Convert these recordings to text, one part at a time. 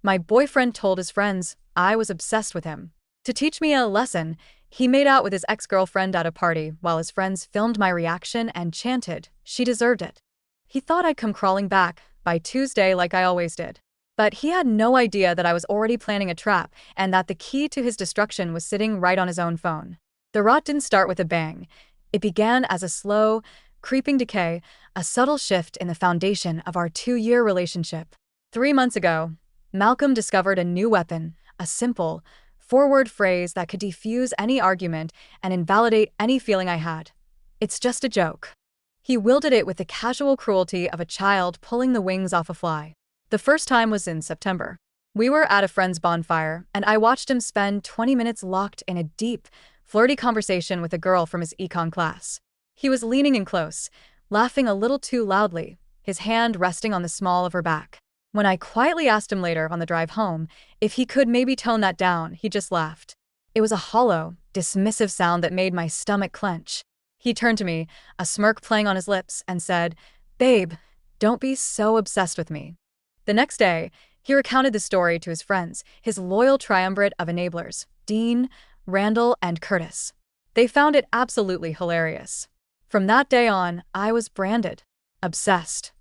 My boyfriend told his friends I was obsessed with him. To teach me a lesson, he made out with his ex-girlfriend at a party while his friends filmed my reaction and chanted, "She deserved it." He thought I'd come crawling back by Tuesday like I always did. But he had no idea that I was already planning a trap and that the key to his destruction was sitting right on his own phone. The rot didn't start with a bang. It began as a slow, creeping decay, a subtle shift in the foundation of our 2-year relationship. 3 months ago, Malcolm discovered a new weapon, a simple, forward phrase that could defuse any argument and invalidate any feeling I had. "It's just a joke." He wielded it with the casual cruelty of a child pulling the wings off a fly. The first time was in September. We were at a friend's bonfire, and I watched him spend 20 minutes locked in a deep, flirty conversation with a girl from his econ class. He was leaning in close, laughing a little too loudly, his hand resting on the small of her back. When I quietly asked him later on the drive home if he could maybe tone that down, he just laughed. It was a hollow, dismissive sound that made my stomach clench. He turned to me, a smirk playing on his lips, and said, "Babe, don't be so obsessed with me." The next day, he recounted the story to his friends, his loyal triumvirate of enablers, Dean, Randall, and Curtis. They found it absolutely hilarious. From that day on, I was branded obsessed,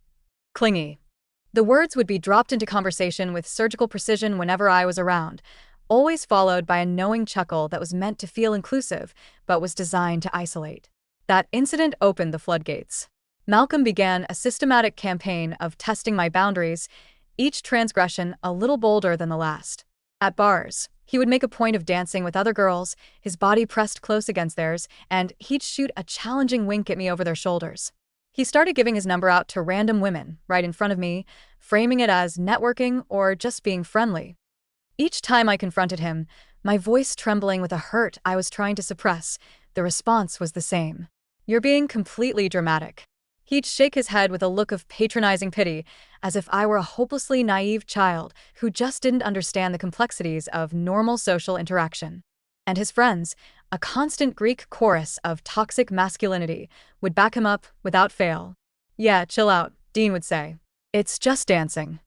clingy. The words would be dropped into conversation with surgical precision whenever I was around, always followed by a knowing chuckle that was meant to feel inclusive, but was designed to isolate. That incident opened the floodgates. Malcolm began a systematic campaign of testing my boundaries, each transgression a little bolder than the last. At bars, he would make a point of dancing with other girls, his body pressed close against theirs, and he'd shoot a challenging wink at me over their shoulders. He started giving his number out to random women right in front of me, framing it as networking or just being friendly. Each time I confronted him, my voice trembling with a hurt I was trying to suppress, the response was the same. "You're being completely dramatic." He'd shake his head with a look of patronizing pity, as if I were a hopelessly naive child who just didn't understand the complexities of normal social interaction. And his friends, a constant Greek chorus of toxic masculinity, would back him up without fail. "Yeah, chill out," Dean would say. "It's just dancing."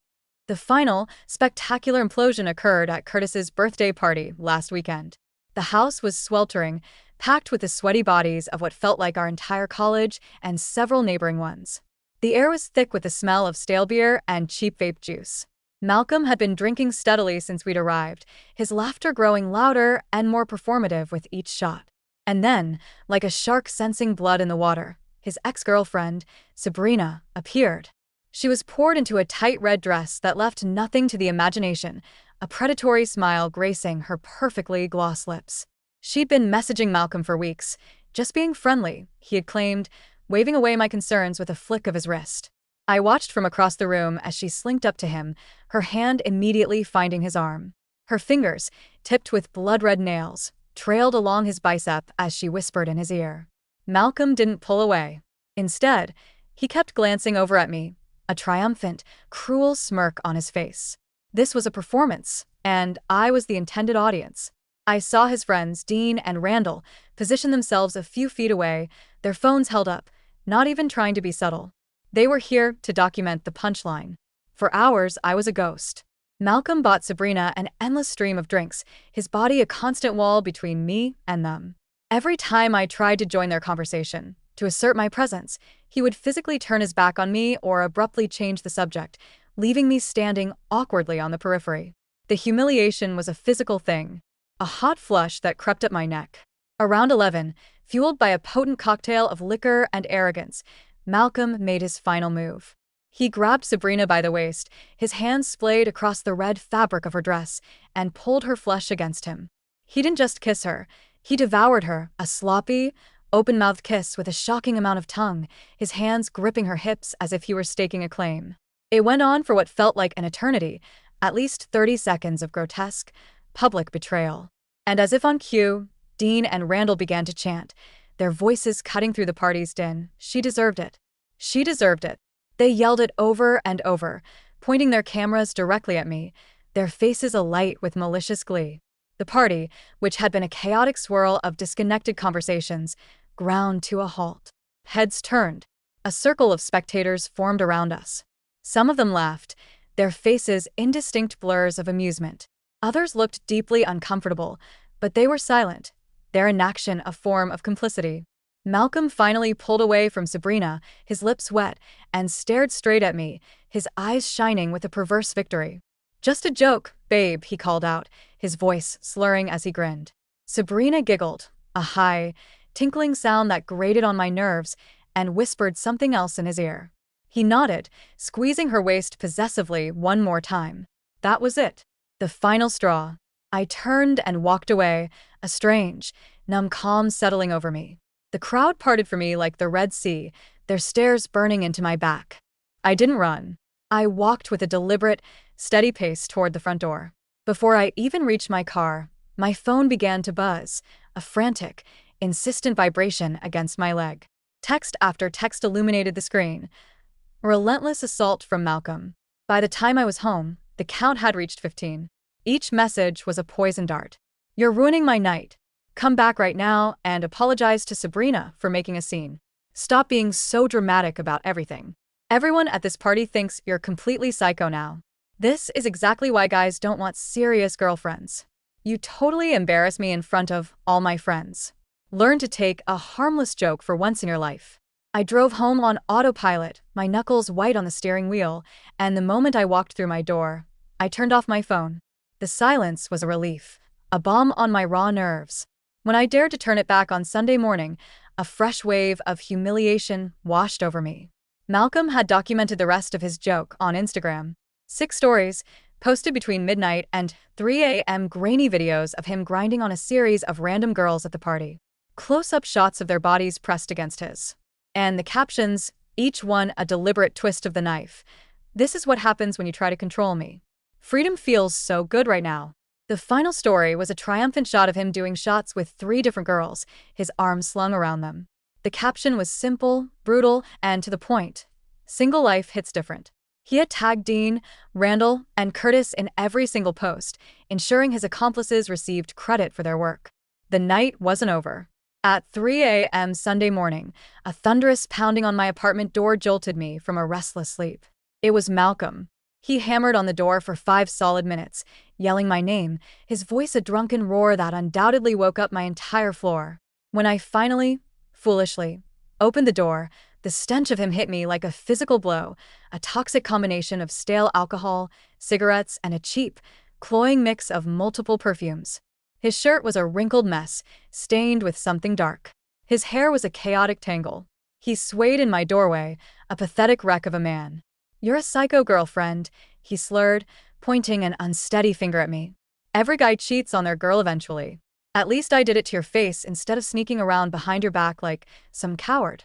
The final, spectacular implosion occurred at Curtis's birthday party last weekend. The house was sweltering, packed with the sweaty bodies of what felt like our entire college and several neighboring ones. The air was thick with the smell of stale beer and cheap vape juice. Malcolm had been drinking steadily since we'd arrived, his laughter growing louder and more performative with each shot. And then, like a shark sensing blood in the water, his ex-girlfriend, Sabrina, appeared. She was poured into a tight red dress that left nothing to the imagination, a predatory smile gracing her perfectly glossed lips. She'd been messaging Malcolm for weeks, just being friendly, he had claimed, waving away my concerns with a flick of his wrist. I watched from across the room as she slinked up to him, her hand immediately finding his arm. Her fingers, tipped with blood-red nails, trailed along his bicep as she whispered in his ear. Malcolm didn't pull away. Instead, he kept glancing over at me, a triumphant, cruel smirk on his face. This was a performance, and I was the intended audience. I saw his friends, Dean and Randall, position themselves a few feet away, their phones held up, not even trying to be subtle. They were here to document the punchline. For hours, I was a ghost. Malcolm bought Sabrina an endless stream of drinks, his body a constant wall between me and them. Every time I tried to join their conversation, to assert my presence, he would physically turn his back on me or abruptly change the subject, leaving me standing awkwardly on the periphery. The humiliation was a physical thing, a hot flush that crept up my neck. Around 11, fueled by a potent cocktail of liquor and arrogance, Malcolm made his final move. He grabbed Sabrina by the waist, his hands splayed across the red fabric of her dress, and pulled her flesh against him. He didn't just kiss her, he devoured her, a sloppy, open-mouthed kiss with a shocking amount of tongue, his hands gripping her hips as if he were staking a claim. It went on for what felt like an eternity, at least 30 seconds of grotesque, public betrayal. And as if on cue, Dean and Randall began to chant, their voices cutting through the party's din. "She deserved it. She deserved it." They yelled it over and over, pointing their cameras directly at me, their faces alight with malicious glee. The party, which had been a chaotic swirl of disconnected conversations, ground to a halt. Heads turned. A circle of spectators formed around us. Some of them laughed, their faces indistinct blurs of amusement. Others looked deeply uncomfortable, but they were silent, their inaction a form of complicity. Malcolm finally pulled away from Sabrina, his lips wet, and stared straight at me, his eyes shining with a perverse victory. "Just a joke, babe," he called out, his voice slurring as he grinned. Sabrina giggled, a high, tinkling sound that grated on my nerves, and whispered something else in his ear. He nodded, squeezing her waist possessively one more time. That was it. The final straw. I turned and walked away, a strange, numb calm settling over me. The crowd parted for me like the Red Sea, their stares burning into my back. I didn't run. I walked with a deliberate, steady pace toward the front door. Before I even reached my car, my phone began to buzz, a frantic, insistent vibration against my leg. Text after text illuminated the screen. A relentless assault from Malcolm. By the time I was home, the count had reached 15. Each message was a poison dart. "You're ruining my night. Come back right now and apologize to Sabrina for making a scene. Stop being so dramatic about everything. Everyone at this party thinks you're completely psycho now. This is exactly why guys don't want serious girlfriends. You totally embarrass me in front of all my friends. Learn to take a harmless joke for once in your life." I drove home on autopilot, my knuckles white on the steering wheel, and the moment I walked through my door, I turned off my phone. The silence was a relief, a balm on my raw nerves. When I dared to turn it back on Sunday morning, a fresh wave of humiliation washed over me. Malcolm had documented the rest of his joke on Instagram. 6 stories, posted between midnight and 3 a.m. grainy videos of him grinding on a series of random girls at the party. Close-up shots of their bodies pressed against his. And the captions, each one a deliberate twist of the knife. "This is what happens when you try to control me. Freedom feels so good right now." The final story was a triumphant shot of him doing shots with 3 different girls, his arms slung around them. The caption was simple, brutal, and to the point. "Single life hits different." He had tagged Dean, Randall, and Curtis in every single post, ensuring his accomplices received credit for their work. The night wasn't over. At 3 a.m. Sunday morning, a thunderous pounding on my apartment door jolted me from a restless sleep. It was Malcolm. He hammered on the door for 5 solid minutes, yelling my name, his voice a drunken roar that undoubtedly woke up my entire floor. When I finally, foolishly, opened the door, the stench of him hit me like a physical blow, a toxic combination of stale alcohol, cigarettes, and a cheap, cloying mix of multiple perfumes. His shirt was a wrinkled mess, stained with something dark. His hair was a chaotic tangle. He swayed in my doorway, a pathetic wreck of a man. "You're a psycho girlfriend," he slurred, pointing an unsteady finger at me. "Every guy cheats on their girl eventually. At least I did it to your face instead of sneaking around behind your back like some coward."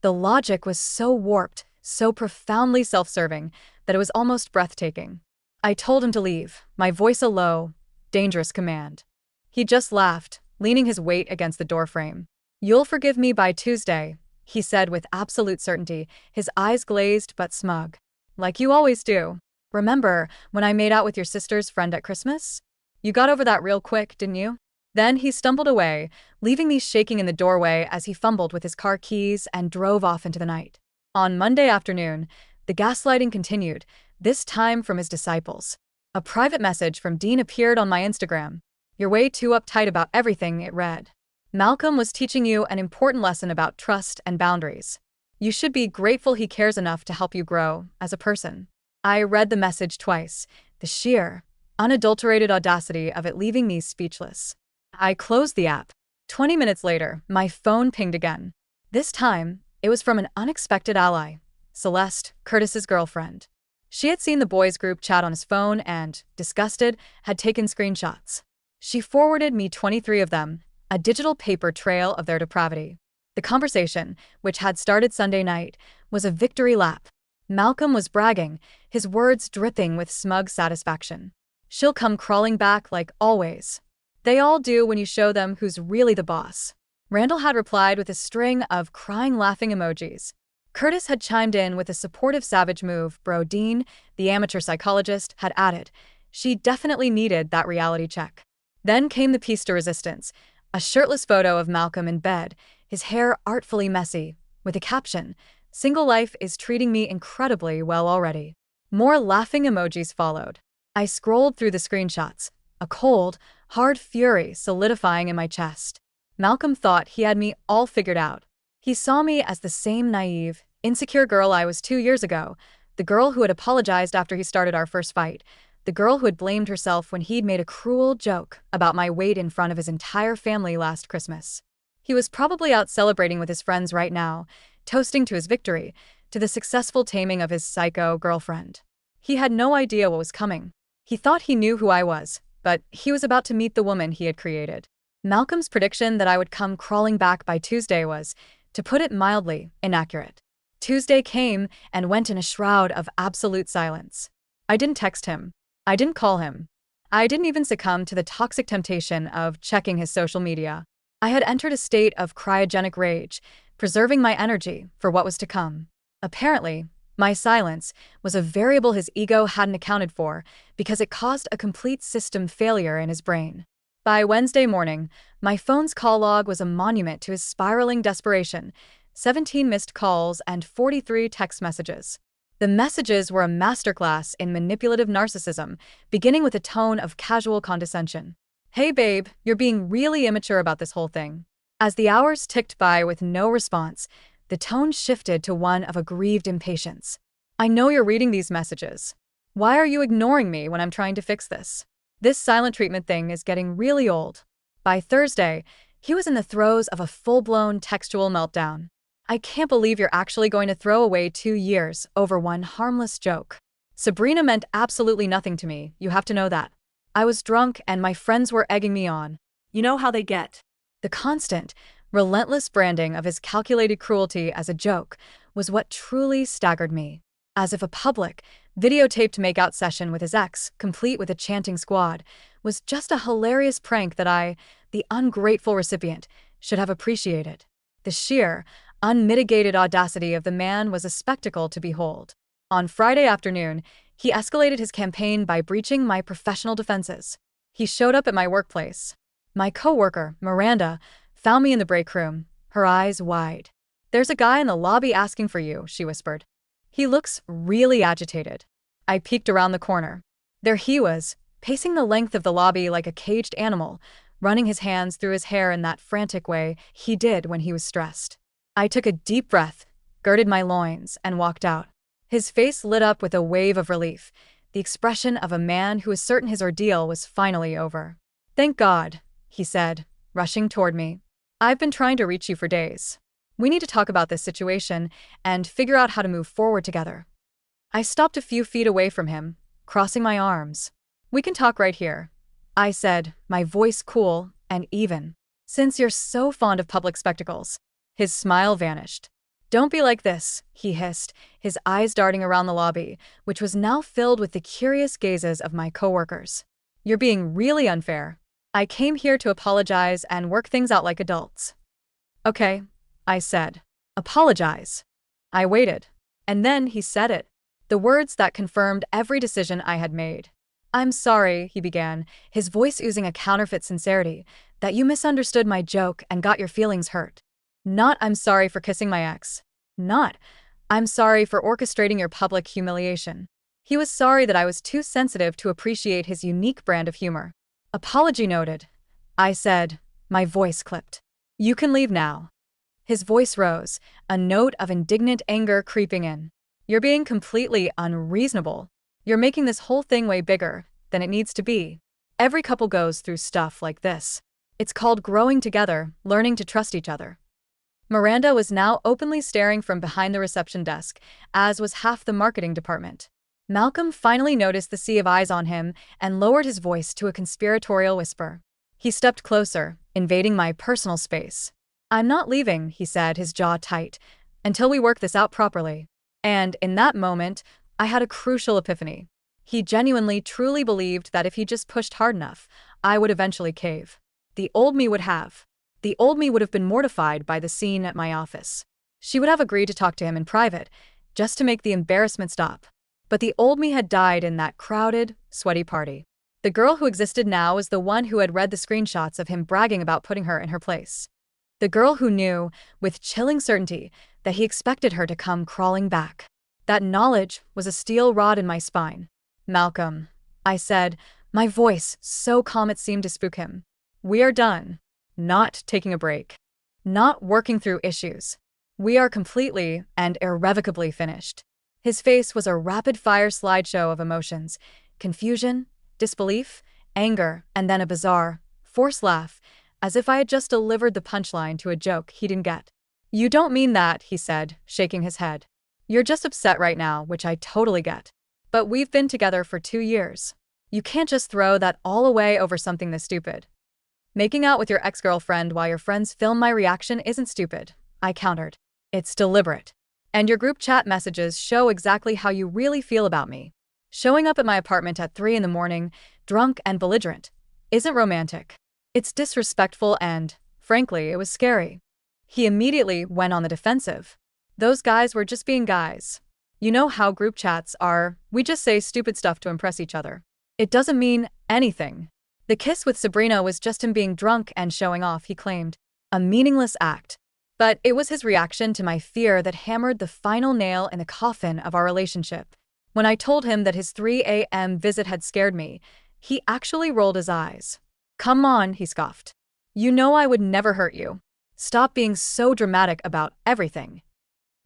The logic was so warped, so profoundly self-serving, that it was almost breathtaking. I told him to leave, my voice a low, dangerous command. He just laughed, leaning his weight against the doorframe. "You'll forgive me by Tuesday," he said with absolute certainty, his eyes glazed but smug. "Like you always do. Remember when I made out with your sister's friend at Christmas? You got over that real quick, didn't you?" Then he stumbled away, leaving me shaking in the doorway as he fumbled with his car keys and drove off into the night. On Monday afternoon, the gaslighting continued, this time from his disciples. A private message from Dean appeared on my Instagram. "You're way too uptight about everything," it read. "Malcolm was teaching you an important lesson about trust and boundaries. You should be grateful he cares enough to help you grow as a person." I read the message twice, the sheer, unadulterated audacity of it leaving me speechless. I closed the app. 20 minutes later, my phone pinged again. This time, it was from an unexpected ally, Celeste, Curtis's girlfriend. She had seen the boys' group chat on his phone and, disgusted, had taken screenshots. She forwarded me 23 of them, a digital paper trail of their depravity. The conversation, which had started Sunday night, was a victory lap. Malcolm was bragging, his words dripping with smug satisfaction. "She'll come crawling back like always. They all do when you show them who's really the boss." Randall had replied with a string of crying laughing emojis. Curtis had chimed in with a supportive savage move. Bro Dean, the amateur psychologist, had added, "She definitely needed that reality check." Then came the piece de resistance, a shirtless photo of Malcolm in bed, his hair artfully messy, with a caption, "Single life is treating me incredibly well already." More laughing emojis followed. I scrolled through the screenshots, a cold, hard fury solidifying in my chest. Malcolm thought he had me all figured out. He saw me as the same naive, insecure girl I was 2 years ago, the girl who had apologized after he started our first fight, the girl who had blamed herself when he'd made a cruel joke about my weight in front of his entire family last Christmas. He was probably out celebrating with his friends right now, toasting to his victory, to the successful taming of his psycho girlfriend. He had no idea what was coming. He thought he knew who I was, but he was about to meet the woman he had created. Malcolm's prediction that I would come crawling back by Tuesday was, to put it mildly, inaccurate. Tuesday came and went in a shroud of absolute silence. I didn't text him. I didn't call him. I didn't even succumb to the toxic temptation of checking his social media. I had entered a state of cryogenic rage, preserving my energy for what was to come. Apparently, my silence was a variable his ego hadn't accounted for because it caused a complete system failure in his brain. By Wednesday morning, my phone's call log was a monument to his spiraling desperation, 17 missed calls and 43 text messages. The messages were a masterclass in manipulative narcissism, beginning with a tone of casual condescension. "Hey babe, you're being really immature about this whole thing." As the hours ticked by with no response, the tone shifted to one of aggrieved impatience. "I know you're reading these messages. Why are you ignoring me when I'm trying to fix this? This silent treatment thing is getting really old." By Thursday, he was in the throes of a full-blown textual meltdown. "I can't believe you're actually going to throw away 2 years over one harmless joke. Sabrina meant absolutely nothing to me, you have to know that. I was drunk and my friends were egging me on. You know how they get." The constant, relentless branding of his calculated cruelty as a joke was what truly staggered me. As if a public, videotaped makeout session with his ex, complete with a chanting squad, was just a hilarious prank that I, the ungrateful recipient, should have appreciated. The sheer, unmitigated audacity of the man was a spectacle to behold. On Friday afternoon, he escalated his campaign by breaching my professional defenses. He showed up at my workplace. My coworker, Miranda, found me in the break room, her eyes wide. "There's a guy in the lobby asking for you," she whispered. "He looks really agitated." I peeked around the corner. There he was, pacing the length of the lobby like a caged animal, running his hands through his hair in that frantic way he did when he was stressed. I took a deep breath, girded my loins, and walked out. His face lit up with a wave of relief, the expression of a man who was certain his ordeal was finally over. "Thank God," he said, rushing toward me. "I've been trying to reach you for days. We need to talk about this situation and figure out how to move forward together." I stopped a few feet away from him, crossing my arms. "We can talk right here," I said, my voice cool and even. "Since you're so fond of public spectacles." His smile vanished. "Don't be like this," he hissed, his eyes darting around the lobby, which was now filled with the curious gazes of my coworkers. "You're being really unfair. I came here to apologize and work things out like adults." "Okay," I said. "Apologize." I waited. And then he said it. The words that confirmed every decision I had made. "I'm sorry," he began, his voice oozing a counterfeit sincerity, "that you misunderstood my joke and got your feelings hurt. Not I'm sorry for kissing my ex. Not I'm sorry for orchestrating your public humiliation." He was sorry that I was too sensitive to appreciate his unique brand of humor. "Apology noted," I said, my voice clipped. "You can leave now." His voice rose, a note of indignant anger creeping in. "You're being completely unreasonable. You're making this whole thing way bigger than it needs to be. Every couple goes through stuff like this. It's called growing together, learning to trust each other." Miranda was now openly staring from behind the reception desk, as was half the marketing department. Malcolm finally noticed the sea of eyes on him and lowered his voice to a conspiratorial whisper. He stepped closer, invading my personal space. "I'm not leaving," he said, his jaw tight, "until we work this out properly." And in that moment, I had a crucial epiphany. He genuinely, truly believed that if he just pushed hard enough, I would eventually cave. The old me would have. The old me would have been mortified by the scene at my office. She would have agreed to talk to him in private, just to make the embarrassment stop. But the old me had died in that crowded, sweaty party. The girl who existed now was the one who had read the screenshots of him bragging about putting her in her place. The girl who knew, with chilling certainty, that he expected her to come crawling back. That knowledge was a steel rod in my spine. "Malcolm," I said, my voice so calm it seemed to spook him. "We are done. Not taking a break. Not working through issues. We are completely and irrevocably finished." His face was a rapid-fire slideshow of emotions: confusion, disbelief, anger, and then a bizarre, forced laugh, as if I had just delivered the punchline to a joke he didn't get. "You don't mean that," he said, shaking his head. "You're just upset right now, which I totally get. But we've been together for 2 years. You can't just throw that all away over something this stupid." "Making out with your ex-girlfriend while your friends film my reaction isn't stupid," I countered. "It's deliberate. And your group chat messages show exactly how you really feel about me. Showing up at my apartment at 3 in the morning, drunk and belligerent, isn't romantic. It's disrespectful and, frankly, it was scary." He immediately went on the defensive. "Those guys were just being guys. You know how group chats are, we just say stupid stuff to impress each other. It doesn't mean anything. The kiss with Sabrina was just him being drunk and showing off," he claimed. A meaningless act. But it was his reaction to my fear that hammered the final nail in the coffin of our relationship. When I told him that his 3 a.m. visit had scared me, he actually rolled his eyes. "Come on," he scoffed. "You know I would never hurt you. Stop being so dramatic about everything."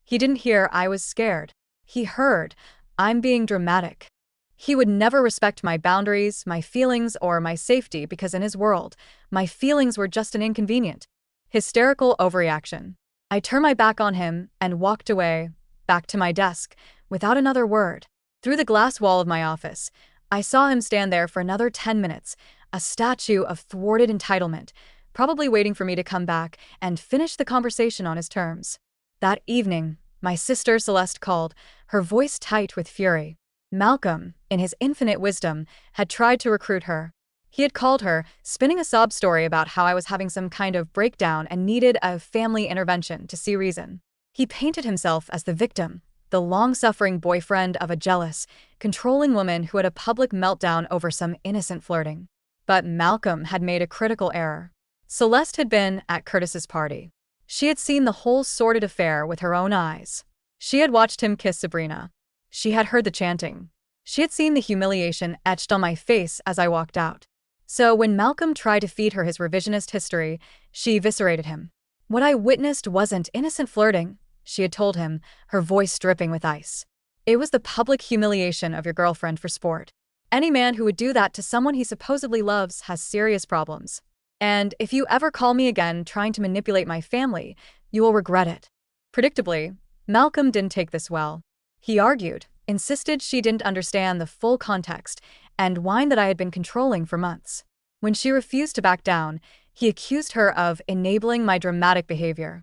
He didn't hear I was scared. He heard, "I'm being dramatic." He would never respect my boundaries, my feelings, or my safety because in his world, my feelings were just an inconvenient, hysterical overreaction. I turned my back on him and walked away, back to my desk, without another word. Through the glass wall of my office, I saw him stand there for another 10 minutes, a statue of thwarted entitlement, probably waiting for me to come back and finish the conversation on his terms. That evening, my sister Celeste called, her voice tight with fury. Malcolm, in his infinite wisdom, had tried to recruit her. He had called her, spinning a sob story about how I was having some kind of breakdown and needed a family intervention to see reason. He painted himself as the victim, the long-suffering boyfriend of a jealous, controlling woman who had a public meltdown over some innocent flirting. But Malcolm had made a critical error. Celeste had been at Curtis's party. She had seen the whole sordid affair with her own eyes. She had watched him kiss Sabrina. She had heard the chanting. She had seen the humiliation etched on my face as I walked out. So when Malcolm tried to feed her his revisionist history, she eviscerated him. "What I witnessed wasn't innocent flirting," she had told him, her voice dripping with ice. "It was the public humiliation of your girlfriend for sport. Any man who would do that to someone he supposedly loves has serious problems. And if you ever call me again trying to manipulate my family, you will regret it." Predictably, Malcolm didn't take this well. He argued, insisted she didn't understand the full context, and whined that I had been controlling for months. When she refused to back down, he accused her of enabling my dramatic behavior.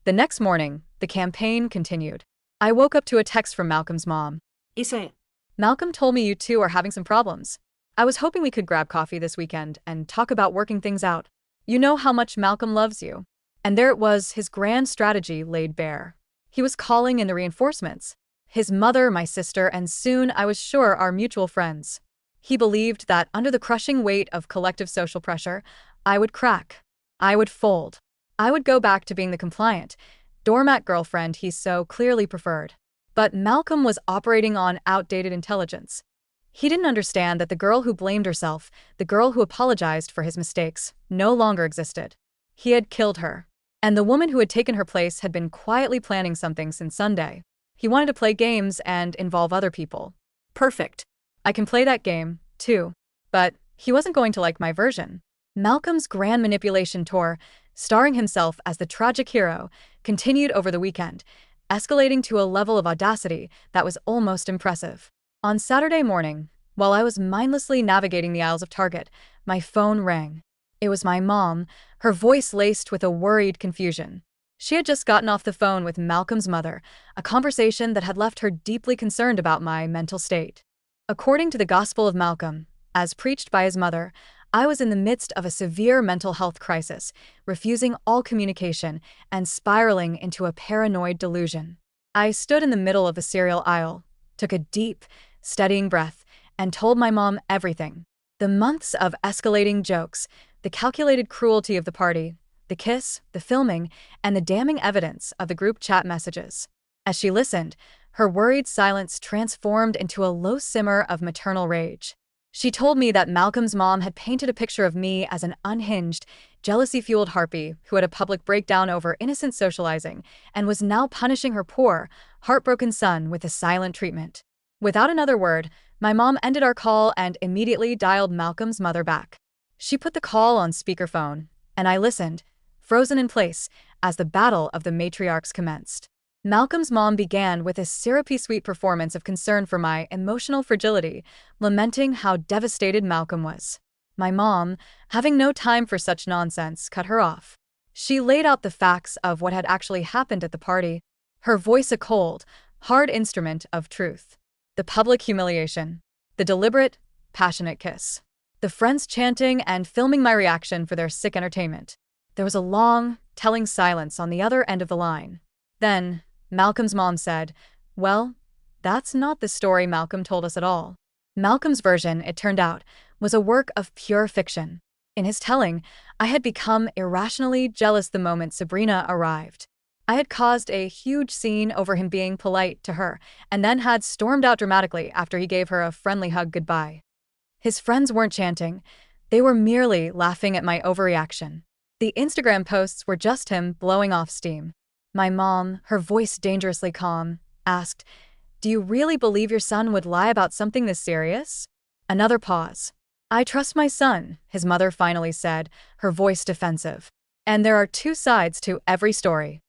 The next morning, the campaign continued. I woke up to a text from Malcolm's mom. Isa, "Malcolm told me you two are having some problems. I was hoping we could grab coffee this weekend and talk about working things out. You know how much Malcolm loves you." And there it was, his grand strategy laid bare. He was calling in the reinforcements. His mother, my sister, and soon, I was sure, our mutual friends. He believed that under the crushing weight of collective social pressure, I would crack. I would fold. I would go back to being the compliant, doormat girlfriend he so clearly preferred. But Malcolm was operating on outdated intelligence. He didn't understand that the girl who blamed herself, the girl who apologized for his mistakes, no longer existed. He had killed her. And the woman who had taken her place had been quietly planning something since Sunday. He wanted to play games and involve other people. Perfect. I can play that game, too. But he wasn't going to like my version. Malcolm's grand manipulation tour, starring himself as the tragic hero, continued over the weekend, escalating to a level of audacity that was almost impressive. On Saturday morning, while I was mindlessly navigating the aisles of Target, my phone rang. It was my mom, her voice laced with a worried confusion. She had just gotten off the phone with Malcolm's mother, a conversation that had left her deeply concerned about my mental state. According to the Gospel of Malcolm, as preached by his mother, I was in the midst of a severe mental health crisis, refusing all communication and spiraling into a paranoid delusion. I stood in the middle of the cereal aisle, took a deep, steadying breath, and told my mom everything. The months of escalating jokes, the calculated cruelty of the party, the kiss, the filming, and the damning evidence of the group chat messages. As she listened, Her worried silence transformed into a low simmer of maternal rage. She told me that Malcolm's mom had painted a picture of me as an unhinged, jealousy-fueled harpy who had a public breakdown over innocent socializing and was now punishing her poor, heartbroken son with a silent treatment. Without another word, my mom ended our call and immediately dialed Malcolm's mother back. She put the call on speakerphone, and I listened, frozen in place, as the battle of the matriarchs commenced. Malcolm's mom began with a syrupy sweet performance of concern for my emotional fragility, lamenting how devastated Malcolm was. My mom, having no time for such nonsense, cut her off. She laid out the facts of what had actually happened at the party, her voice a cold, hard instrument of truth. The public humiliation. The deliberate, passionate kiss. The friends chanting and filming my reaction for their sick entertainment. There was a long, telling silence on the other end of the line. Then, Malcolm's mom said, "Well, that's not the story Malcolm told us at all." Malcolm's version, it turned out, was a work of pure fiction. In his telling, I had become irrationally jealous the moment Sabrina arrived. I had caused a huge scene over him being polite to her, and then had stormed out dramatically after he gave her a friendly hug goodbye. His friends weren't chanting. They were merely laughing at my overreaction. The Instagram posts were just him blowing off steam. My mom, her voice dangerously calm, asked, "Do you really believe your son would lie about something this serious?" Another pause. "I trust my son," his mother finally said, her voice defensive. "And there are two sides to every story."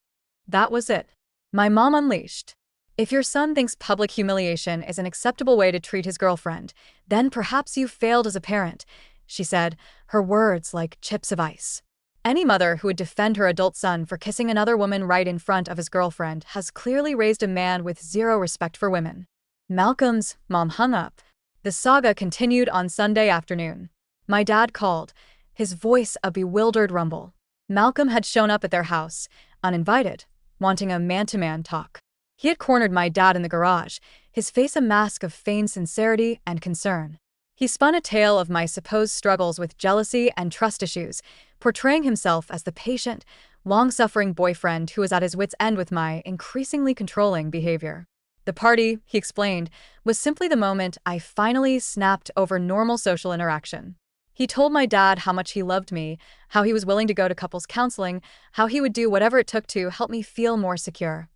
That was it. My mom unleashed. "If your son thinks public humiliation is an acceptable way to treat his girlfriend, then perhaps you failed as a parent," she said, her words like chips of ice. Any mother who would defend her adult son for kissing another woman right in front of his girlfriend has clearly raised a man with zero respect for women. Malcolm's mom hung up. The saga continued on Sunday afternoon. My dad called, his voice a bewildered rumble. Malcolm had shown up at their house, uninvited, wanting a man-to-man talk. He had cornered my dad in the garage, his face a mask of feigned sincerity and concern. He spun a tale of my supposed struggles with jealousy and trust issues, portraying himself as the patient, long-suffering boyfriend who was at his wits' end with my increasingly controlling behavior. The party, he explained, was simply the moment I finally snapped over normal social interaction. He told my dad how much he loved me, how he was willing to go to couples counseling, how he would do whatever it took to help me feel more secure.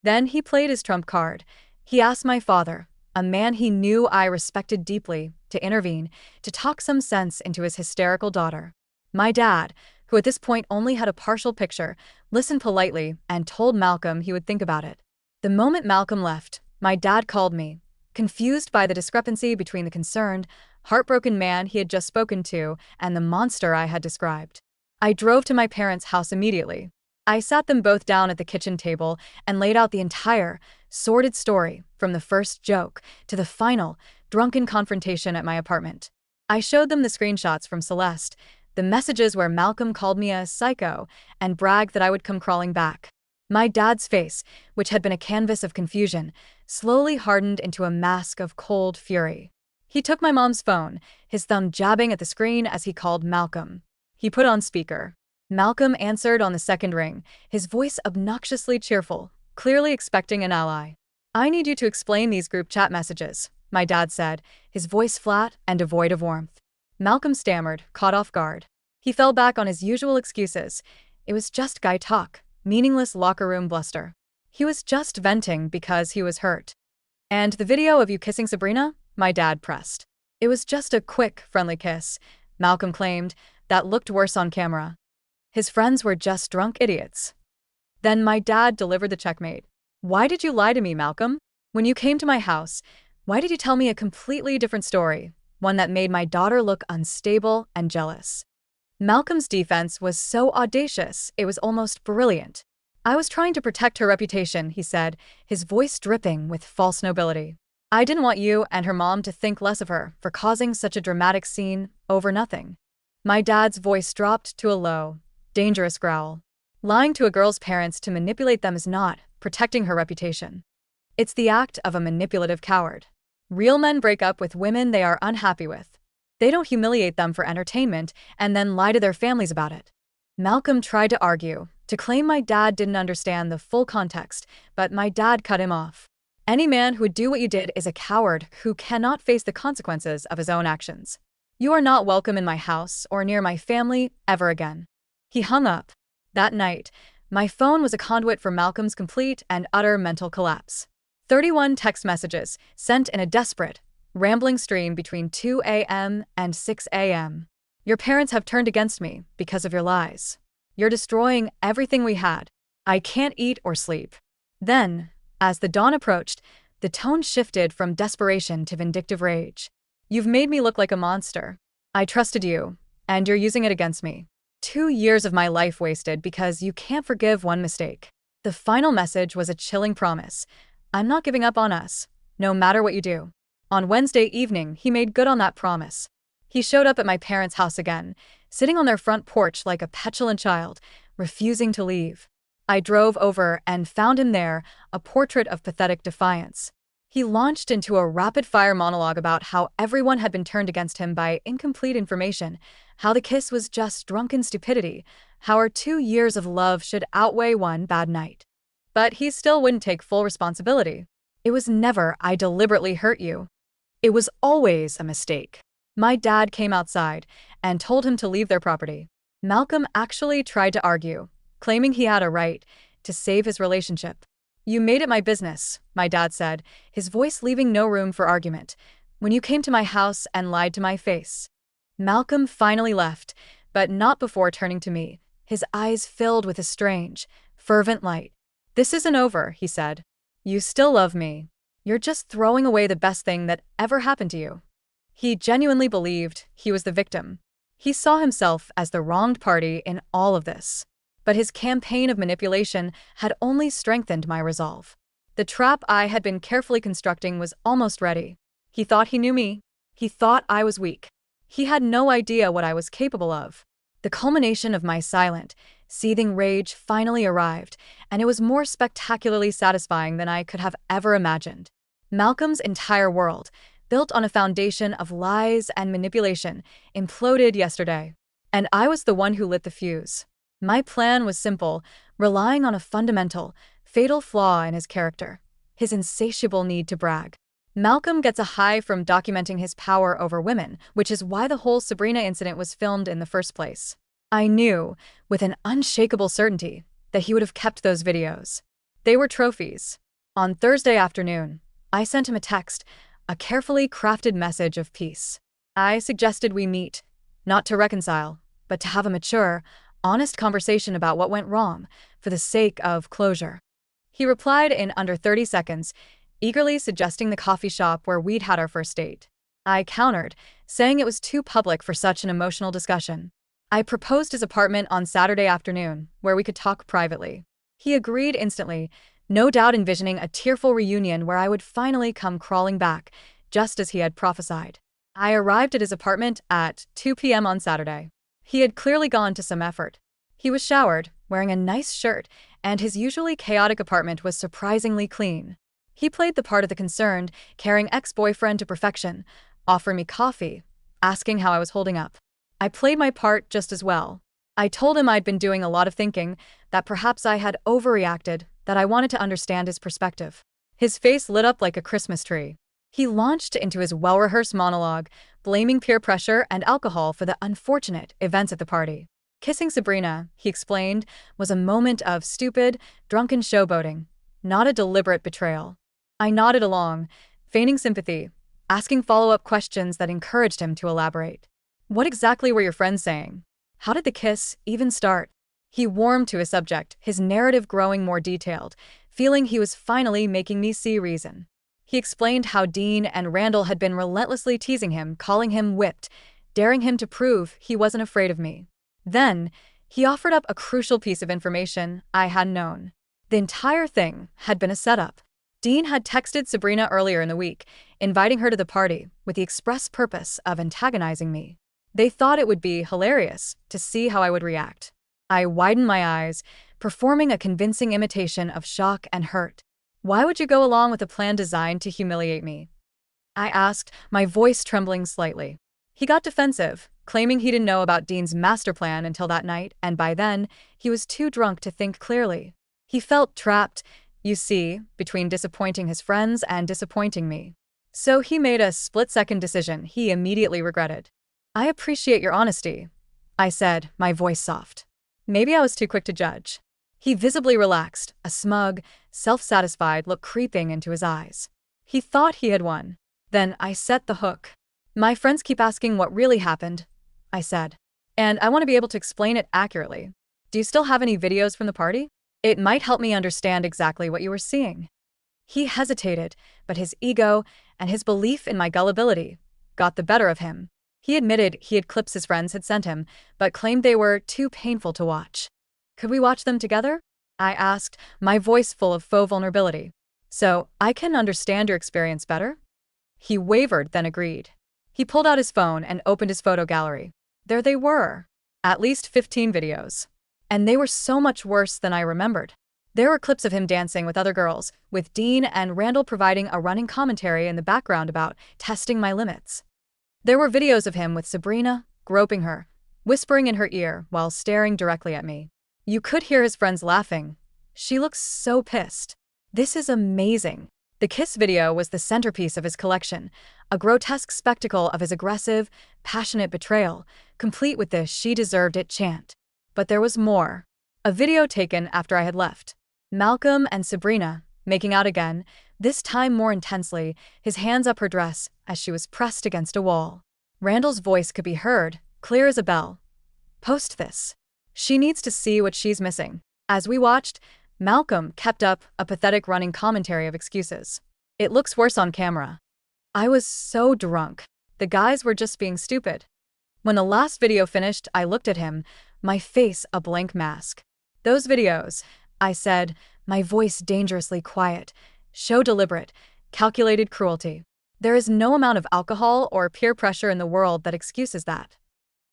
Then he played his trump card. He asked my father, a man he knew I respected deeply, to intervene, to talk some sense into his hysterical daughter. My dad, who at this point only had a partial picture, listened politely and told Malcolm he would think about it. The moment Malcolm left, my dad called me, confused by the discrepancy between the concerned, heartbroken man he had just spoken to and the monster I had described. I drove to my parents' house immediately. I sat them both down at the kitchen table and laid out the entire, sordid story, from the first joke to the final, drunken confrontation at my apartment. I showed them the screenshots from Celeste, the messages where Malcolm called me a psycho and bragged that I would come crawling back. My dad's face, which had been a canvas of confusion, slowly hardened into a mask of cold fury. He took my mom's phone, his thumb jabbing at the screen as he called Malcolm. He put on speaker. Malcolm answered on the second ring, his voice obnoxiously cheerful, clearly expecting an ally. "I need you to explain these group chat messages," my dad said, his voice flat and devoid of warmth. Malcolm stammered, caught off guard. He fell back on his usual excuses. It was just guy talk, meaningless locker room bluster. He was just venting because he was hurt. "And the video of you kissing Sabrina?" my dad pressed. "It was just a quick, friendly kiss," Malcolm claimed, "that looked worse on camera. His friends were just drunk idiots." Then my dad delivered the checkmate. "Why did you lie to me, Malcolm? When you came to my house, why did you tell me a completely different story, one that made my daughter look unstable and jealous?" Malcolm's defense was so audacious, it was almost brilliant. "I was trying to protect her reputation," he said, his voice dripping with false nobility. "I didn't want you and her mom to think less of her for causing such a dramatic scene over nothing." My dad's voice dropped to a low, dangerous growl. "Lying to a girl's parents to manipulate them is not protecting her reputation. It's the act of a manipulative coward. Real men break up with women they are unhappy with. They don't humiliate them for entertainment and then lie to their families about it." Malcolm tried to argue, to claim my dad didn't understand the full context, but my dad cut him off. Any man who would do what you did is a coward who cannot face the consequences of his own actions. You are not welcome in my house or near my family ever again." He hung up. That night, my phone was a conduit for Malcolm's complete and utter mental collapse. 31 text messages sent in a desperate, rambling stream between 2 a.m. and 6 a.m. "Your parents have turned against me because of your lies. You're destroying everything we had. I can't eat or sleep." Then, as the dawn approached, the tone shifted from desperation to vindictive rage. "You've made me look like a monster. I trusted you, and you're using it against me. 2 years of my life wasted because you can't forgive one mistake." The final message was a chilling promise. "I'm not giving up on us, no matter what you do." On Wednesday evening, he made good on that promise. He showed up at my parents' house again, sitting on their front porch like a petulant child, refusing to leave. I drove over and found him there, a portrait of pathetic defiance. He launched into a rapid-fire monologue about how everyone had been turned against him by incomplete information, how the kiss was just drunken stupidity, how our 2 years of love should outweigh one bad night. But he still wouldn't take full responsibility. "It was never I deliberately hurt you. It was always a mistake." My dad came outside and told him to leave their property. Malcolm actually tried to argue, claiming he had a right to save his relationship. "You made it my business," my dad said, his voice leaving no room for argument, "when you came to my house and lied to my face." Malcolm finally left, but not before turning to me, his eyes filled with a strange, fervent light. "This isn't over," he said. "You still love me. You're just throwing away the best thing that ever happened to you." He genuinely believed he was the victim. He saw himself as the wronged party in all of this. But his campaign of manipulation had only strengthened my resolve. The trap I had been carefully constructing was almost ready. He thought he knew me. He thought I was weak. He had no idea what I was capable of. The culmination of my silent, seething rage finally arrived, and it was more spectacularly satisfying than I could have ever imagined. Malcolm's entire world, built on a foundation of lies and manipulation, imploded yesterday. And I was the one who lit the fuse. My plan was simple, relying on a fundamental, fatal flaw in his character: his insatiable need to brag. Malcolm gets a high from documenting his power over women, which is why the whole Sabrina incident was filmed in the first place. I knew, with an unshakable certainty, that he would have kept those videos. They were trophies. On Thursday afternoon, I sent him a text, a carefully crafted message of peace. I suggested we meet, not to reconcile, but to have a mature, honest conversation about what went wrong, for the sake of closure. He replied in under 30 seconds, eagerly suggesting the coffee shop where we'd had our first date. I countered, saying it was too public for such an emotional discussion. I proposed his apartment on Saturday afternoon, where we could talk privately. He agreed instantly, no doubt envisioning a tearful reunion where I would finally come crawling back, just as he had prophesied. I arrived at his apartment at 2 p.m. on Saturday. He had clearly gone to some effort. He was showered, wearing a nice shirt, and his usually chaotic apartment was surprisingly clean. He played the part of the concerned, caring ex-boyfriend to perfection, offering me coffee, asking how I was holding up. I played my part just as well. I told him I'd been doing a lot of thinking, that perhaps I had overreacted, that I wanted to understand his perspective. His face lit up like a Christmas tree. He launched into his well-rehearsed monologue, blaming peer pressure and alcohol for the unfortunate events at the party. Kissing Sabrina, he explained, was a moment of stupid, drunken showboating, not a deliberate betrayal. I nodded along, feigning sympathy, asking follow-up questions that encouraged him to elaborate. What exactly were your friends saying? How did the kiss even start? He warmed to his subject, his narrative growing more detailed, feeling he was finally making me see reason. He explained how Dean and Randall had been relentlessly teasing him, calling him whipped, daring him to prove he wasn't afraid of me. Then, he offered up a crucial piece of information I hadn't known. The entire thing had been a setup. Dean had texted Sabrina earlier in the week, inviting her to the party, with the express purpose of antagonizing me. They thought it would be hilarious to see how I would react. I widened my eyes, performing a convincing imitation of shock and hurt. "Why would you go along with a plan designed to humiliate me?" I asked, my voice trembling slightly. He got defensive, claiming he didn't know about Dean's master plan until that night, and by then, he was too drunk to think clearly. He felt trapped, You see, between disappointing his friends and disappointing me. So he made a split-second decision he immediately regretted. I appreciate your honesty, I said, my voice soft. Maybe I was too quick to judge. He visibly relaxed, a smug, self-satisfied look creeping into his eyes. He thought he had won. Then I set the hook. My friends keep asking what really happened, I said. And I want to be able to explain it accurately. Do you still have any videos from the party? It might help me understand exactly what you were seeing. He hesitated, but his ego and his belief in my gullibility got the better of him. He admitted he had clips his friends had sent him, but claimed they were too painful to watch. Could we watch them together? I asked, my voice full of faux vulnerability. So I can understand your experience better? He wavered, then agreed. He pulled out his phone and opened his photo gallery. There they were. At least 15 videos. And they were so much worse than I remembered. There were clips of him dancing with other girls, with Dean and Randall providing a running commentary in the background about testing my limits. There were videos of him with Sabrina, groping her, whispering in her ear while staring directly at me. You could hear his friends laughing. She looks so pissed. This is amazing. The kiss video was the centerpiece of his collection, a grotesque spectacle of his aggressive, passionate betrayal, complete with the "she deserved it" chant. But there was more. A video taken after I had left. Malcolm and Sabrina, making out again, this time more intensely, his hands up her dress as she was pressed against a wall. Randall's voice could be heard, clear as a bell. Post this. She needs to see what she's missing. As we watched, Malcolm kept up a pathetic running commentary of excuses. It looks worse on camera. I was so drunk. The guys were just being stupid. When the last video finished, I looked at him, my face a blank mask. Those videos, I said, my voice dangerously quiet, show deliberate, calculated cruelty. There is no amount of alcohol or peer pressure in the world that excuses that.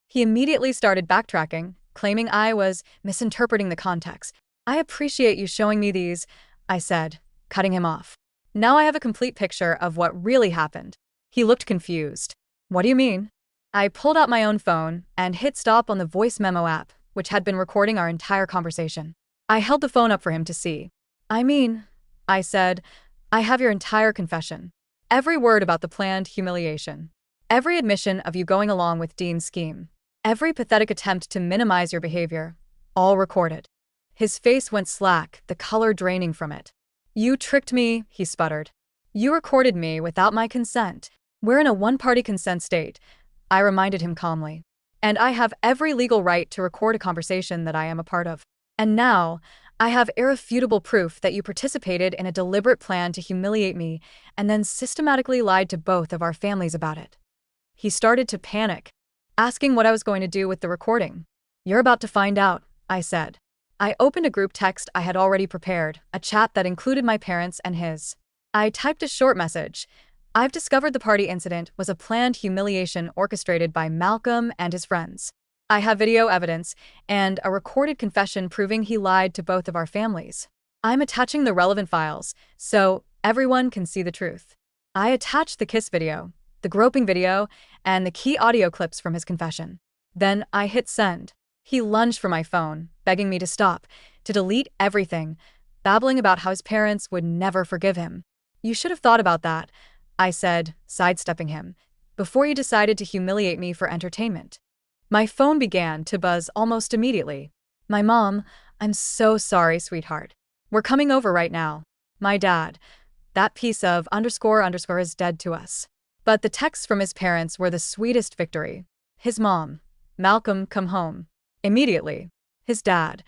He immediately started backtracking, claiming I was misinterpreting the context. I appreciate you showing me these, I said, cutting him off. Now I have a complete picture of what really happened. He looked confused. What do you mean? I pulled out my own phone and hit stop on the voice memo app, which had been recording our entire conversation. I held the phone up for him to see. I said, I have your entire confession. Every word about the planned humiliation. Every admission of you going along with Dean's scheme. Every pathetic attempt to minimize your behavior. All recorded. His face went slack, the color draining from it. You tricked me, he sputtered. You recorded me without my consent. We're in a one-party consent state, I reminded him calmly. And I have every legal right to record a conversation that I am a part of. And now, I have irrefutable proof that you participated in a deliberate plan to humiliate me and then systematically lied to both of our families about it. He started to panic, asking what I was going to do with the recording. You're about to find out, I said. I opened a group text I had already prepared, a chat that included my parents and his. I typed a short message. I've discovered the party incident was a planned humiliation orchestrated by Malcolm and his friends. I have video evidence and a recorded confession proving he lied to both of our families. I'm attaching the relevant files so everyone can see the truth. I attached the kiss video, the groping video, and the key audio clips from his confession. Then I hit send. He lunged for my phone, begging me to stop, to delete everything, babbling about how his parents would never forgive him. You should have thought about that, I said, sidestepping him, before you decided to humiliate me for entertainment. My phone began to buzz almost immediately. My mom, I'm so sorry, sweetheart. We're coming over right now. My dad, that piece of _ is dead to us. But the texts from his parents were the sweetest victory. His mom, Malcolm, come home. Immediately. His dad,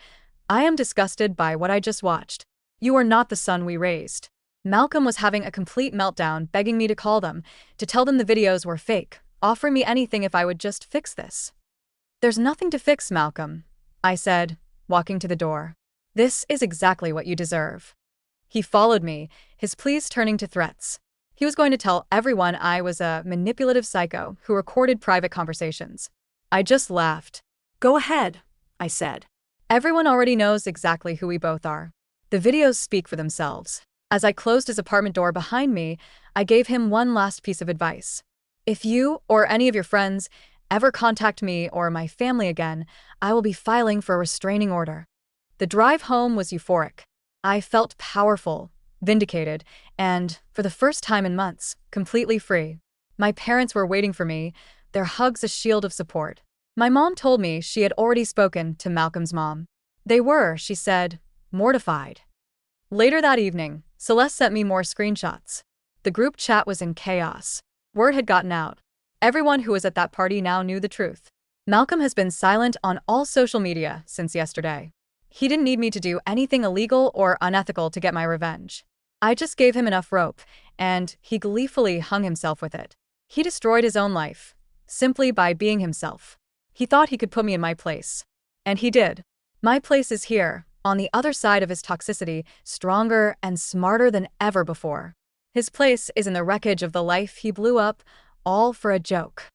I am disgusted by what I just watched. You are not the son we raised. Malcolm was having a complete meltdown, begging me to call them, to tell them the videos were fake, offering me anything if I would just fix this. There's nothing to fix, Malcolm, I said, walking to the door. This is exactly what you deserve. He followed me, his pleas turning to threats. He was going to tell everyone I was a manipulative psycho who recorded private conversations. I just laughed. Go ahead, I said. Everyone already knows exactly who we both are. The videos speak for themselves. As I closed his apartment door behind me, I gave him one last piece of advice. If you or any of your friends ever contact me or my family again, I will be filing for a restraining order. The drive home was euphoric. I felt powerful, vindicated, and, for the first time in months, completely free. My parents were waiting for me, their hugs a shield of support. My mom told me she had already spoken to Malcolm's mom. They were, she said, mortified. Later that evening, Celeste sent me more screenshots. The group chat was in chaos. Word had gotten out. Everyone who was at that party now knew the truth. Malcolm has been silent on all social media since yesterday. He didn't need me to do anything illegal or unethical to get my revenge. I just gave him enough rope, and he gleefully hung himself with it. He destroyed his own life, simply by being himself. He thought he could put me in my place. And he did. My place is here, on the other side of his toxicity, stronger and smarter than ever before. His place is in the wreckage of the life he blew up, all for a joke.